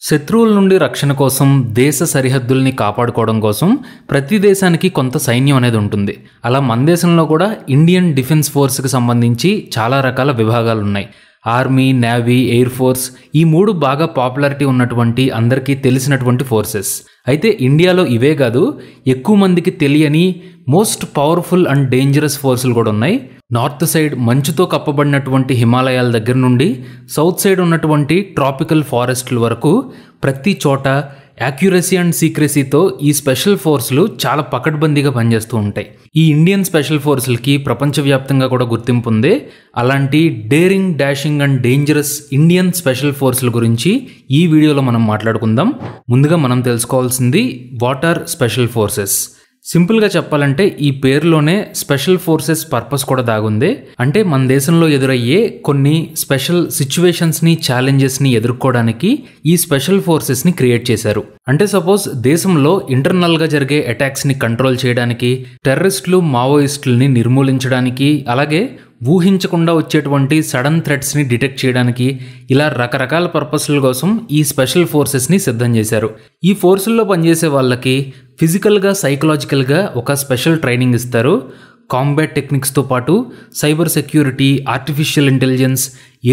శత్రువుల నుండి రక్షణ కోసం దేశ సరిహద్దుల్ని కాపాడుకోవడం కోసం ప్రతి దేశానికి కొంత సైన్యం అనేది ఉంటుంది. అలా మన దేశంలో కూడా ఇండియన్ డిఫెన్స్ ఫోర్స్కి సంబంధించి చాలా రకాల విభాగాలు ఉన్నాయి. ఆర్మీ, నేవీ, ఎయిర్ ఫోర్స్ ఈ మూడు బాగా పాపులారిటీ ఉన్నటువంటి అందరికీ తెలిసినటువంటి ఫోర్సెస్. అయితే ఇండియాలో ఇవే కాదు, ఎక్కువ మందికి తెలియని మోస్ట్ పవర్ఫుల్ అండ్ డేంజరస్ ఫోర్సులు కూడా ఉన్నాయి. నార్త్ సైడ్ మంచుతో కప్పబడినటువంటి హిమాలయాల దగ్గర నుండి సౌత్ సైడ్ ఉన్నటువంటి ట్రాపికల్ ఫారెస్ట్ల వరకు ప్రతి చోట యాక్యురసీ అండ్ సీక్రెసీతో ఈ స్పెషల్ ఫోర్సులు చాలా పకడ్బందీగా పనిచేస్తూ ఉంటాయి. ఈ ఇండియన్ స్పెషల్ ఫోర్సులకి ప్రపంచవ్యాప్తంగా కూడా గుర్తింపు ఉంది. అలాంటి daring, dashing and dangerous Indian special ఫోర్సుల గురించి ఈ వీడియోలో మనం మాట్లాడుకుందాం. ముందుగా మనం తెలుసుకోవాల్సింది వాట్ ఆర్ స్పెషల్ ఫోర్సెస్. సింపుల్గా చెప్పాలంటే ఈ పేరులోనే స్పెషల్ ఫోర్సెస్ పర్పస్ కూడా దాగుంది. అంటే మన దేశంలో ఎదురయ్యే కొన్ని స్పెషల్ సిచ్యువేషన్స్ని, ఛాలెంజెస్ని ఎదుర్కోవడానికి ఈ స్పెషల్ ఫోర్సెస్ని క్రియేట్ చేశారు. అంటే సపోజ్ దేశంలో ఇంటర్నల్గా జరిగే అటాక్స్ని కంట్రోల్ చేయడానికి, టెర్రరిస్టులు, మావోయిస్టులని నిర్మూలించడానికి, అలాగే ఊహించకుండా వచ్చేటువంటి సడన్ థ్రెట్స్ని డిటెక్ట్ చేయడానికి, ఇలా రకరకాల పర్పస్ల కోసం ఈ స్పెషల్ ఫోర్సెస్ని సిద్ధం చేశారు. ఈ ఫోర్సుల్లో పనిచేసే వాళ్ళకి ఫిజికల్గా, సైకలాజికల్గా ఒక స్పెషల్ ట్రైనింగ్ ఇస్తారు. కాంబాట్ టెక్నిక్స్తో పాటు cyber security, artificial intelligence,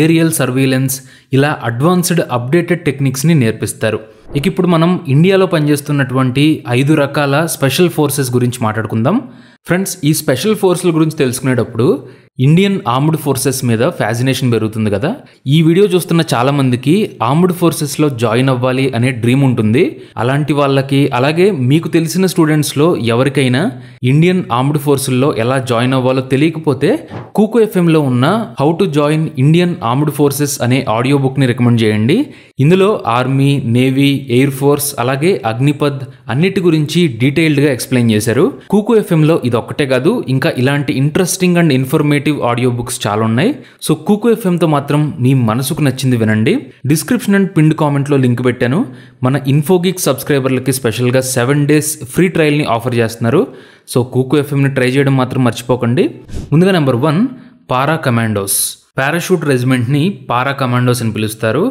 aerial surveillance ఇలా అడ్వాన్స్డ్ అప్డేటెడ్ టెక్నిక్స్ని నేర్పిస్తారు. ఇక ఇప్పుడు మనం ఇండియాలో పనిచేస్తున్నటువంటి 5 రకాల స్పెషల్ ఫోర్సెస్ గురించి మాట్లాడుకుందాం. ఫ్రెండ్స్, ఈ స్పెషల్ ఫోర్సుల గురించి తెలుసుకునేటప్పుడు ఇండియన్ ఆర్మ్డ్ ఫోర్సెస్ మీద ఫ్యాసినేషన్ పెరుగుతుంది కదా. ఈ వీడియో చూస్తున్న చాలా మందికి ఆర్మ్డ్ ఫోర్సెస్లో జాయిన్ అవ్వాలి అనే డ్రీమ్ ఉంటుంది. అలాంటి వాళ్ళకి, అలాగే మీకు తెలిసిన స్టూడెంట్స్లో ఎవరికైనా ఇండియన్ ఆర్మ్డ్ ఫోర్సుల్లో ఎలా జాయిన్ అవ్వాలో తెలియకపోతే కూకో ఎఫ్ఎంలో ఉన్న how to join Indian armed forces అనే ఆడియో బుక్ని రికమెండ్ చేయండి. ఇందులో ఆర్మీ, నేవీ, ఎయిర్ ఫోర్స్ అలాగే అగ్నిపథ్ అన్నిటి గురించి డీటెయిల్డ్గా ఎక్స్ప్లెయిన్ చేశారు. కూకో ఎఫ్ఎంలో ఇది ఒక్కటే కాదు, ఇంకా ఇలాంటి interesting and informative audio books చాలా ఉన్నాయి. సో కూకో ఎఫ్ఎంతో మాత్రం మీ మనసుకు నచ్చింది వినండి. డిస్క్రిప్షన్ అండ్ పిన్డ్ కామెంట్లో లింక్ పెట్టాను. మన ఇన్ఫోగిక్ సబ్స్క్రైబర్లకి స్పెషల్గా 7 days ఫ్రీ ట్రయల్ని ఆఫర్ చేస్తున్నారు. సో కూకో ఎఫ్ఎంని ట్రై చేయడం మాత్రం మర్చిపోకండి. ముందుగా నెంబర్ 1, పారా కమాండోస్. పారాషూట్ రెజిమెంట్ని పారా కమాండోస్ అని పిలుస్తారు.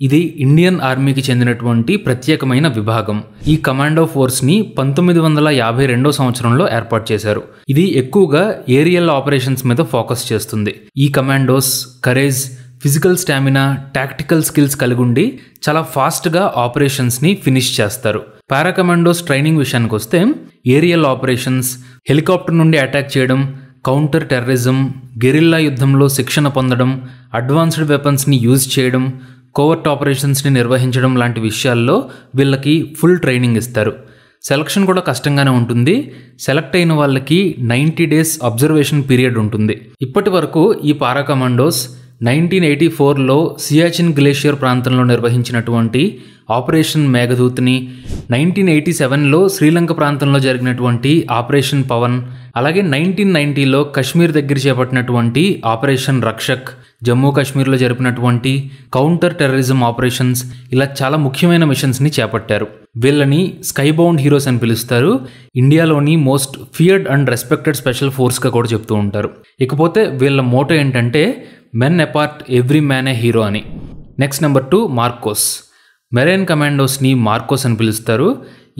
ఇది ఇండియన్ ఆర్మీకి చెందినటువంటి ప్రత్యేకమైన విభాగం. ఈ కమాండో ఫోర్స్ని 1952 సంవత్సరంలో ఏర్పాటు చేశారు. ఇది ఎక్కువగా ఏరియల్ ఆపరేషన్స్ మీద ఫోకస్ చేస్తుంది. ఈ commandos courage, physical stamina, tactical skills కలిగి ఉండి చాలా ఫాస్ట్గా ఆపరేషన్స్ని ఫినిష్ చేస్తారు. పారా కమాండోస్ ట్రైనింగ్ విషయానికి వస్తే ఏరియల్ ఆపరేషన్స్, హెలికాప్టర్ నుండి అటాక్ చేయడం, కౌంటర్ టెర్రరిజం, గెరిల్లా యుద్ధంలో శిక్షణ పొందడం, అడ్వాన్స్డ్ వెపన్స్ని యూజ్ చేయడం, కోవర్ట్ ఆపరేషన్స్ని నిర్వహించడం లాంటి విషయాల్లో వీళ్ళకి ఫుల్ ట్రైనింగ్ ఇస్తారు. సెలక్షన్ కూడా కష్టంగానే ఉంటుంది. సెలెక్ట్ అయిన వాళ్ళకి 90 days అబ్జర్వేషన్ పీరియడ్ ఉంటుంది. ఇప్పటి వరకు ఈ పారా కమాండోస్ 1984లో సియాచిన్ గ్లేషియర్ ప్రాంతంలో నిర్వహించినటువంటి ఆపరేషన్ మేఘదూత్ని, 1987లో శ్రీలంక ప్రాంతంలో జరిగినటువంటి ఆపరేషన్ పవన్, అలాగే 1990లో కశ్మీర్ దగ్గర చేపట్టినటువంటి ఆపరేషన్ రక్షక్, జమ్మూ కాశ్మీర్లో జరిపినటువంటి కౌంటర్ టెర్రరిజం ఆపరేషన్స్, ఇలా చాలా ముఖ్యమైన మిషన్స్ని చేపట్టారు. వీళ్ళని స్కైబౌండ్ హీరోస్ అని పిలుస్తారు. ఇండియాలోని most feared and respected special ఫోర్స్గా కూడా చెప్తూ ఉంటారు. ఇకపోతే వీళ్ళ మోటో ఏంటంటే men apart every man a hero అని. Next number 2, MARCOS. మెరైన్ కమాండోస్ని మార్కోస్ అని పిలుస్తారు.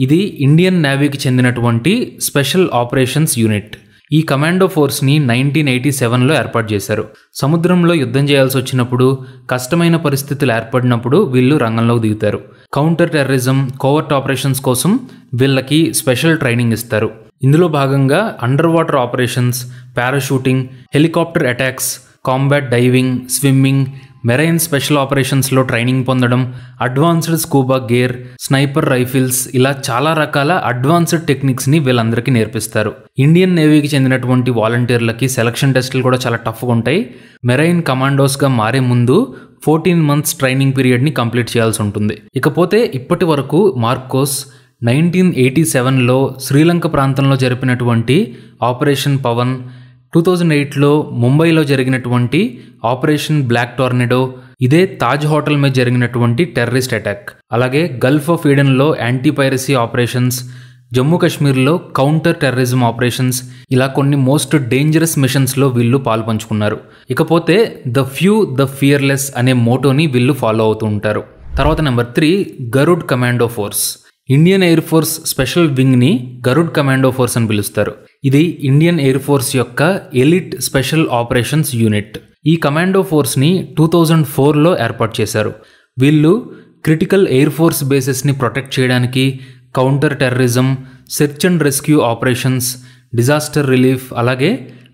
ఇది ఇండియన్ నేవీకి చెందినటువంటి స్పెషల్ ఆపరేషన్స్ యూనిట్. ఈ కమాండో ఫోర్స్ని 1987లో ఏర్పాటు చేశారు. సముద్రంలో యుద్ధం చేయాల్సి వచ్చినప్పుడు, కష్టమైన పరిస్థితులు ఏర్పడినప్పుడు వీళ్ళు రంగంలోకి దిగుతారు. కౌంటర్ టెర్రరిజం, కోవర్ట్ ఆపరేషన్స్ కోసం వీళ్ళకి స్పెషల్ ట్రైనింగ్ ఇస్తారు. ఇందులో భాగంగా underwater operations, parachuting, helicopter attacks, combat diving, swimming, marine special ఆపరేషన్స్లో ట్రైనింగ్ పొందడం, advanced scuba gear, sniper rifles ఇలా చాలా రకాల అడ్వాన్స్డ్ టెక్నిక్స్ని వీళ్ళందరికీ నేర్పిస్తారు. ఇండియన్ నేవీకి చెందినటువంటి వాలంటీర్లకి సెలక్షన్ టెస్టులు కూడా చాలా టఫ్గా ఉంటాయి. మెరైన్ కమాండోస్గా మారే ముందు 14 months ట్రైనింగ్ పీరియడ్ని కంప్లీట్ చేయాల్సి ఉంటుంది. ఇకపోతే ఇప్పటి వరకు మార్కోస్ 1987లో శ్రీలంక ప్రాంతంలో జరిపినటువంటి ఆపరేషన్ పవన్, 2008లో ముంబైలో జరిగినటువంటి ఆపరేషన్ బ్లాక్ టోర్నడో, ఇదే తాజ్ హోటల్ మీద జరిగినటువంటి టెర్రరిస్ట్ అటాక్, అలాగే గల్ఫ్ ఆఫ్ ఈడెన్లో యాంటీ పైరసీ ఆపరేషన్స్, జమ్మూ కాశ్మీర్లో కౌంటర్ టెర్రరిజం ఆపరేషన్స్, ఇలా కొన్ని మోస్ట్ డేంజరస్ మిషన్స్లో వీళ్ళు పాల్పంచుకున్నారు. ఇకపోతే ద ఫ్యూ ద ఫియర్లెస్ అనే మోటోని వీళ్ళు ఫాలో అవుతూ ఉంటారు. తర్వాత number 3 Garud commando force. Indian air force special వింగ్ని గరుడ్ కమాండో ఫోర్స్ అని పిలుస్తారు. ఇది ఇండియన్ ఎయిర్ ఫోర్స్ యొక్క ఎలిట్ స్పెషల్ ఆపరేషన్స్ యూనిట్. ఈ కమాండో ఫోర్స్ని 2004లో ఏర్పాటు చేశారు. వీళ్ళు క్రిటికల్ ఎయిర్ ఫోర్స్ బేసెస్ని ప్రొటెక్ట్ చేయడానికి, counter terrorism, search and rescue operations, disaster relief, అలాగే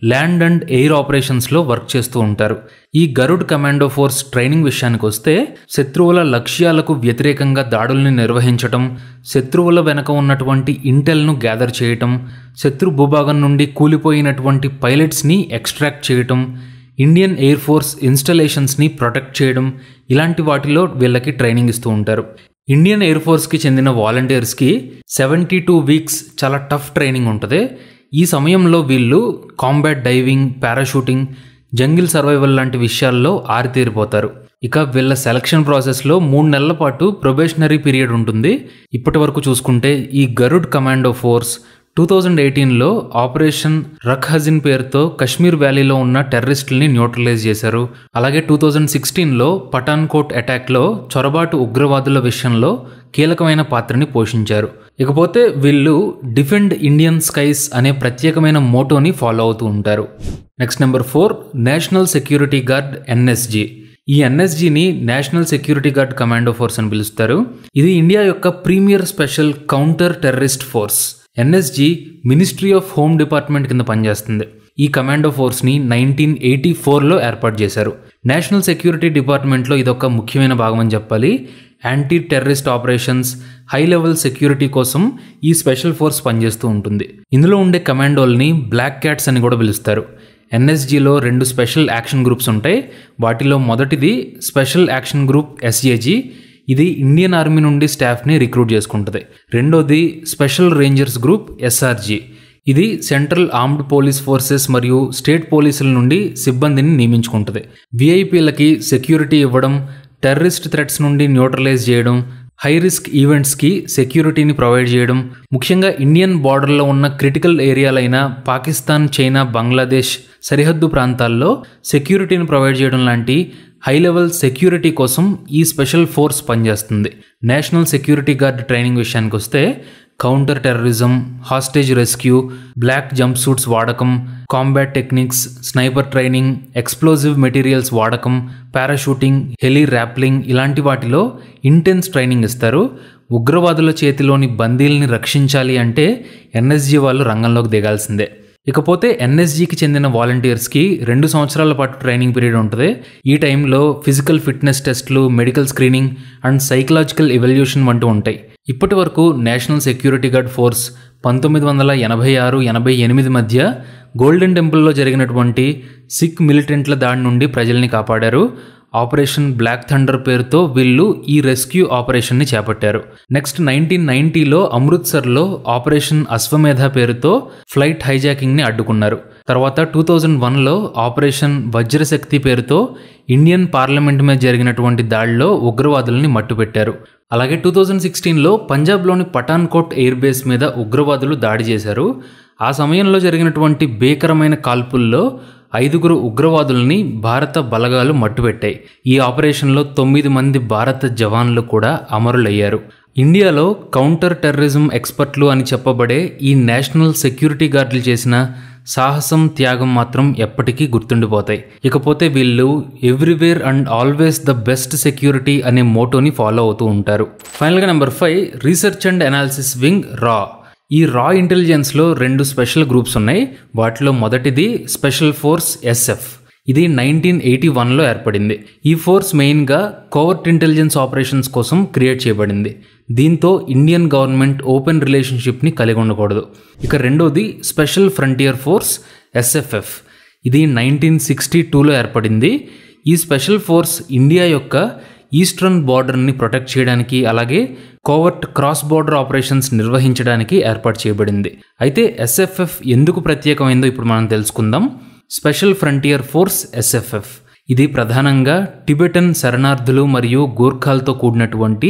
ల్యాండ్ అండ్ ఎయిర్ ఆపరేషన్స్లో వర్క్ చేస్తూ ఉంటారు. ఈ గరుడ్ కమాండో ఫోర్స్ ట్రైనింగ్ విషయానికి వస్తే శత్రువుల లక్ష్యాలకు వ్యతిరేకంగా దాడుల్ని నిర్వహించటం, శత్రువుల వెనక ఉన్నటువంటి ఇంటెల్ను గ్యాదర్ చేయటం, శత్రు భూభాగం నుండి కూలిపోయినటువంటి పైలట్స్ని ఎక్స్ట్రాక్ట్ చేయటం, ఇండియన్ ఎయిర్ ఫోర్స్ ఇన్స్టలేషన్స్ని ప్రొటెక్ట్ చేయడం, ఇలాంటి వాటిలో వీళ్ళకి ట్రైనింగ్ ఇస్తూ ఉంటారు. ఇండియన్ ఎయిర్ ఫోర్స్కి చెందిన వాలంటీర్స్కి 72 వీక్స్ చాలా టఫ్ ట్రైనింగ్ ఉంటుంది. ఈ సమయంలో వీళ్ళు combat diving, parachuting, jungle survival లాంటి విషయాల్లో ఆరితేరిపోతారు. ఇక వీళ్ళ సెలక్షన్ ప్రాసెస్లో 3 నెలల పాటు ప్రొబేషనరీ పీరియడ్ ఉంటుంది. ఇప్పటి వరకు చూసుకుంటే ఈ గరుడ్ కమాండో ఫోర్స్ 2018లో ఆపరేషన్ రఖ్హజిన్ పేరుతో కశ్మీర్ వ్యాలీలో ఉన్న టెర్రరిస్టుల్ని న్యూట్రలైజ్ చేశారు. అలాగే 2016లో పఠాన్కోట్ అటాక్లో చొరబాటు ఉగ్రవాదుల విషయంలో కీలకమైన పాత్రని పోషించారు. ఇకపోతే వీళ్ళు డిఫెండ్ ఇండియన్ స్కైస్ అనే ప్రత్యేకమైన మోటోని ఫాలో అవుతూ ఉంటారు. Next number 4 national security guard NSG. ఈ ఎన్ఎస్జీని national security guard commando force అని పిలుస్తారు. ఇది ఇండియా యొక్క premier special counter terrorist force. NSG ministry of home department కింద పనిచేస్తుంది. ఈ కమాండో ఫోర్స్ని 1984లో ఏర్పాటు చేశారు. నేషనల్ సెక్యూరిటీ డిపార్ట్మెంట్లో ఇదొక ముఖ్యమైన భాగం అని చెప్పాలి. Anti terrorist operations, high level security కోసం ఈ స్పెషల్ ఫోర్స్ పనిచేస్తూ ఉంటుంది. ఇందులో ఉండే కమాండోల్ని బ్లాక్ క్యాట్స్ అని కూడా పిలుస్తారు. ఎన్ఎస్జీలో 2 స్పెషల్ యాక్షన్ గ్రూప్స్ ఉంటాయి. వాటిలో మొదటిది స్పెషల్ యాక్షన్ గ్రూప్ ఎస్ఏజీ. ఇది ఇండియన్ ఆర్మీ నుండి స్టాఫ్ని రిక్రూట్ చేసుకుంటుంది. రెండోది స్పెషల్ రేంజర్స్ గ్రూప్ ఎస్ఆర్జీ. ఇది సెంట్రల్ ఆర్మ్డ్ పోలీస్ ఫోర్సెస్ మరియు స్టేట్ పోలీసుల నుండి సిబ్బందిని నియమించుకుంటుంది. విఐపీలకి సెక్యూరిటీ ఇవ్వడం, టెర్రరిస్ట్ థ్రెట్స్ నుండి న్యూట్రలైజ్ చేయడం, హై రిస్క్ ఈవెంట్స్కి సెక్యూరిటీని ప్రొవైడ్ చేయడం, ముఖ్యంగా ఇండియన్ బార్డర్లో ఉన్న క్రిటికల్ ఏరియాలైన పాకిస్తాన్, చైనా, బంగ్లాదేశ్ సరిహద్దు ప్రాంతాల్లో సెక్యూరిటీని ప్రొవైడ్ చేయడం లాంటి హై లెవెల్ సెక్యూరిటీ కోసం ఈ స్పెషల్ ఫోర్స్ పనిచేస్తుంది. నేషనల్ సెక్యూరిటీ గార్డ్ ట్రైనింగ్ విషయానికి వస్తే counter terrorism, hostage rescue, black jump suits వాడకం, combat techniques, sniper training, explosive materials వాడకం, పారాషూటింగ్, హెలీ ర్యాప్లింగ్ ఇలాంటి వాటిలో ఇంటెన్స్ ట్రైనింగ్ ఇస్తారు. ఉగ్రవాదుల చేతిలోని బందీల్ని రక్షించాలి అంటే ఎన్ఎస్జీ వాళ్ళు రంగంలోకి దిగాల్సిందే. ఇకపోతే ఎన్ఎస్జీకి చెందిన వాలంటీర్స్కి 2 సంవత్సరాల పాటు ట్రైనింగ్ పీరియడ్ ఉంటుంది. ఈ టైంలో ఫిజికల్ ఫిట్నెస్ టెస్ట్లు, medical screening and psychological evolution వంటి ఉంటాయి. ఇప్పటి వరకు నేషనల్ సెక్యూరిటీ గార్డ్ ఫోర్స్ 1986-88 మధ్య గోల్డెన్ టెంపుల్లో జరిగినటువంటి సిక్ మిలిటెంట్ల దాడి నుండి ప్రజల్ని కాపాడారు. ఆపరేషన్ బ్లాక్ థండర్ పేరుతో వీళ్ళు ఈ రెస్క్యూ ఆపరేషన్ని చేపట్టారు. నెక్స్ట్ 1990లో అమృత్సర్లో ఆపరేషన్ అశ్వమేధ పేరుతో ఫ్లైట్ హైజాకింగ్ని అడ్డుకున్నారు. తర్వాత 2001లో ఆపరేషన్ వజ్రశక్తి పేరుతో ఇండియన్ పార్లమెంట్ మీద జరిగినటువంటి దాడిలో ఉగ్రవాదుల్ని మట్టుపెట్టారు. అలాగే 2016లో పంజాబ్లోని పఠాన్కోట్ ఎయిర్ బేస్ మీద ఉగ్రవాదులు దాడి చేశారు. ఆ సమయంలో జరిగినటువంటి భీకరమైన కాల్పుల్లో 5 ఉగ్రవాదుల్ని భారత బలగాలు మట్టుపెట్టాయి. ఈ ఆపరేషన్లో 9 మంది భారత జవాన్లు కూడా అమరులయ్యారు. ఇండియాలో కౌంటర్ టెర్రరిజం ఎక్స్పర్ట్లు అని చెప్పబడే ఈ నేషనల్ సెక్యూరిటీ గార్డులు చేసిన సాహసం, త్యాగం మాత్రం ఎప్పటికీ గుర్తుండిపోతాయి. ఇకపోతే వీళ్ళు everywhere and always the best security అనే మోటోని ఫాలో అవుతూ ఉంటారు. ఫైనల్గా number 5 research and analysis wing రా. ఈ రా ఇంటెలిజెన్స్లో 2 స్పెషల్ గ్రూప్స్ ఉన్నాయి. వాటిలో మొదటిది స్పెషల్ ఫోర్స్ ఎస్ఎఫ్. ఇది 1981లో ఏర్పడింది. ఈ ఫోర్స్ మెయిన్గా కోవర్ట్ ఇంటెలిజెన్స్ ఆపరేషన్స్ కోసం క్రియేట్ చేయబడింది. దీంతో ఇండియన్ గవర్నమెంట్ ఓపెన్ రిలేషన్షిప్ని కలిగి ఉండకూడదు. ఇక రెండోది స్పెషల్ ఫ్రంటియర్ ఫోర్స్ ఎస్ఎఫ్ఎఫ్. ఇది 1962లో ఏర్పడింది. ఈ స్పెషల్ ఫోర్స్ ఇండియా యొక్క ఈస్టర్న్ బార్డర్ని ప్రొటెక్ట్ చేయడానికి, అలాగే కోవర్ట్ క్రాస్ బార్డర్ ఆపరేషన్స్ నిర్వహించడానికి ఏర్పాటు చేయబడింది. అయితే ఎస్ఎఫ్ఎఫ్ ఎందుకు ప్రత్యేకమైందో ఇప్పుడు మనం తెలుసుకుందాం. స్పెషల్ ఫ్రంటియర్ ఫోర్స్ ఎస్ఎఫ్ఎఫ్ ఇది ప్రధానంగా టిబెటన్ శరణార్థులు మరియు గూర్ఖాలతో కూడినటువంటి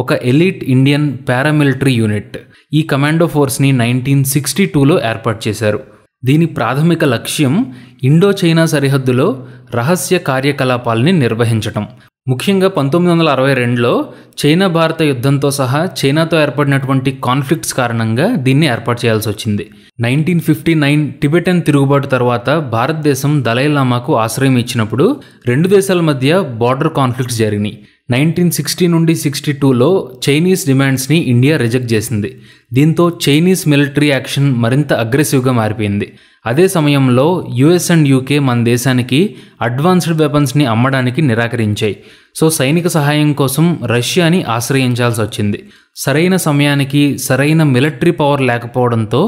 ఒక ఎలీట్ ఇండియన్ పారామిలిటరీ యూనిట్. ఈ కమాండో ఫోర్స్ని 1962లో ఏర్పాటు చేశారు. దీని ప్రాథమిక లక్ష్యం ఇండో చైనా సరిహద్దులో రహస్య కార్యకలాపాలని నిర్వహించటం. ముఖ్యంగా 1962లో చైనా భారత యుద్ధంతో సహా చైనాతో ఏర్పడినటువంటి కాన్ఫ్లిక్ట్స్ కారణంగా దీన్ని ఏర్పాటు చేయాల్సి వచ్చింది. 1959 టిబెటన్ తిరుగుబాటు తర్వాత భారతదేశం దలైలామాకు ఆశ్రయం ఇచ్చినప్పుడు రెండు దేశాల మధ్య బార్డర్ కాన్ఫ్లిక్ట్స్ జరిగినాయి. 1960 నుండి 62లో చైనీస్ డిమాండ్స్ని ఇండియా రిజెక్ట్ చేసింది. దీంతో చైనీస్ మిలిటరీ యాక్షన్ మరింత అగ్రెసివ్గా మారిపోయింది. అదే సమయంలో యుఎస్ అండ్ యూకే మన దేశానికి అడ్వాన్స్డ్ వెపన్స్ని అమ్మడానికి నిరాకరించాయి. సో సైనిక సహాయం కోసం రష్యాని ఆశ్రయించాల్సి వచ్చింది. సరైన సమయానికి సరైన మిలిటరీ పవర్ లేకపోవడంతో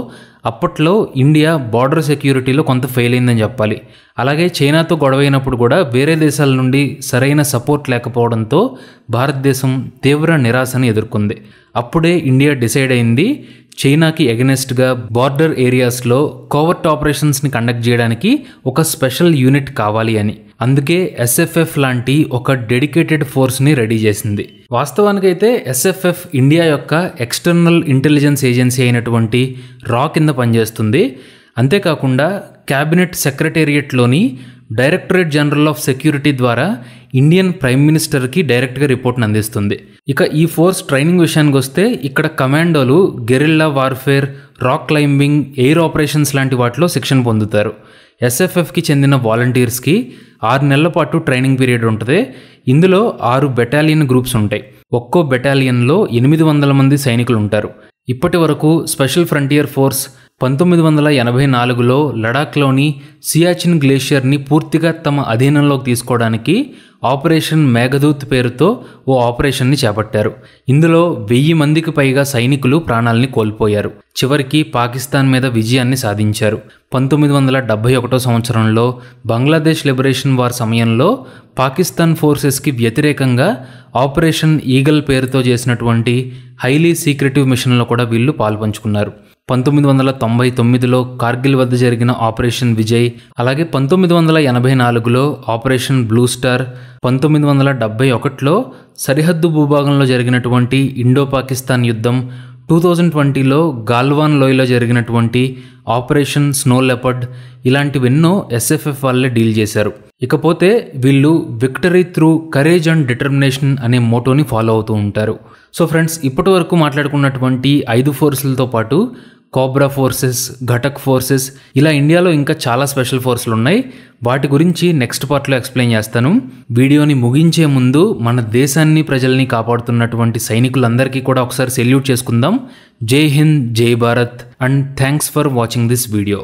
అప్పట్లో ఇండియా బార్డర్ సెక్యూరిటీలో కొంత ఫెయిల్ అయిందని చెప్పాలి. అలాగే చైనాతో గొడవైనప్పుడు కూడా వేరే దేశాల నుండి సరైన సపోర్ట్ లేకపోవడంతో భారతదేశం తీవ్ర నిరాశని ఎదుర్కొంది. అప్పుడే ఇండియా డిసైడ్ అయింది చైనాకి ఎగనెస్ట్గా బార్డర్ ఏరియాస్లో కోవర్ట్ ఆపరేషన్స్ని కండక్ట్ చేయడానికి ఒక స్పెషల్ యూనిట్ కావాలి అని. అందుకే ఎస్ఎఫ్ఎఫ్ లాంటి ఒక డెడికేటెడ్ ఫోర్స్ని రెడీ చేసింది. వాస్తవానికైతే ఎస్ఎఫ్ఎఫ్ ఇండియా యొక్క ఎక్స్టర్నల్ ఇంటెలిజెన్స్ ఏజెన్సీ అయినటువంటి రా కింద పనిచేస్తుంది. అంతేకాకుండా క్యాబినెట్ సెక్రటేరియట్లోని డైరెక్టరేట్ జనరల్ ఆఫ్ సెక్యూరిటీ ద్వారా ఇండియన్ ప్రైమ్ మినిస్టర్కి డైరెక్ట్గా రిపోర్ట్ని అందిస్తుంది. ఇక ఈ ఫోర్స్ ట్రైనింగ్ విషయానికి వస్తే ఇక్కడ కమాండోలు guerrilla warfare, rock climbing, air operations లాంటి వాటిలో శిక్షణ పొందుతారు. ఎస్ఎఫ్ఎఫ్కి చెందిన వాలంటీర్స్కి 6 నెలల పాటు ట్రైనింగ్ పీరియడ్ ఉంటుంది. ఇందులో 6 బెటాలియన్ గ్రూప్స్ ఉంటాయి. ఒక్కో బెటాలియన్లో 800 మంది సైనికులు ఉంటారు. ఇప్పటి వరకు స్పెషల్ ఫ్రంటియర్ ఫోర్స్ 1984లో లడాఖ్లోని సియాచిన్ గ్లేషియర్ని పూర్తిగా తమ అధీనంలోకి తీసుకోవడానికి ఆపరేషన్ మేఘదూత్ పేరుతో ఓ ఆపరేషన్ని చేపట్టారు. ఇందులో 1000 మందికి పైగా సైనికులు ప్రాణాలని కోల్పోయారు. చివరికి పాకిస్తాన్ మీద విజయాన్ని సాధించారు. 1971 సంవత్సరంలో బంగ్లాదేశ్ లిబరేషన్ వార్ సమయంలో పాకిస్తాన్ ఫోర్సెస్కి వ్యతిరేకంగా ఆపరేషన్ ఈగల్ పేరుతో చేసినటువంటి హైలీ సీక్రెటివ్ మిషన్లో కూడా వీళ్ళు పాల్పంచుకున్నారు. 1999లో కార్గిల్ వద్ద జరిగిన ఆపరేషన్ విజయ్, అలాగే 1984లో ఆపరేషన్ బ్లూ స్టార్, 1971లో సరిహద్దు భూభాగంలో జరిగినటువంటి ఇండో పాకిస్తాన్ యుద్ధం, 2020లో గాల్వాన్ లోయలో జరిగినటువంటి ఆపరేషన్ స్నో లెపర్డ్, ఇలాంటివెన్నో ఎస్ఎఫ్ఎఫ్ వాళ్ళే డీల్ చేశారు. ఇకపోతే వీళ్ళు victory through courage and determination అనే మోటోని ఫాలో అవుతూ ఉంటారు. సో ఫ్రెండ్స్, ఇప్పటి వరకు మాట్లాడుకున్నటువంటి 5 ఫోర్సులతో పాటు కోబ్రా ఫోర్సెస్, ఘటక్ ఫోర్సెస్, ఇలా ఇండియాలో ఇంకా చాలా స్పెషల్ ఫోర్సులు ఉన్నాయి. వాటి గురించి నెక్స్ట్ పార్ట్లో ఎక్స్ప్లెయిన్ చేస్తాను. వీడియోని ముగించే ముందు మన దేశాన్ని, ప్రజల్ని కాపాడుతున్నటువంటి సైనికులందరికీ కూడా ఒకసారి సెల్యూట్ చేసుకుందాం. జై హింద్, జై Bharat, and thanks for watching this video.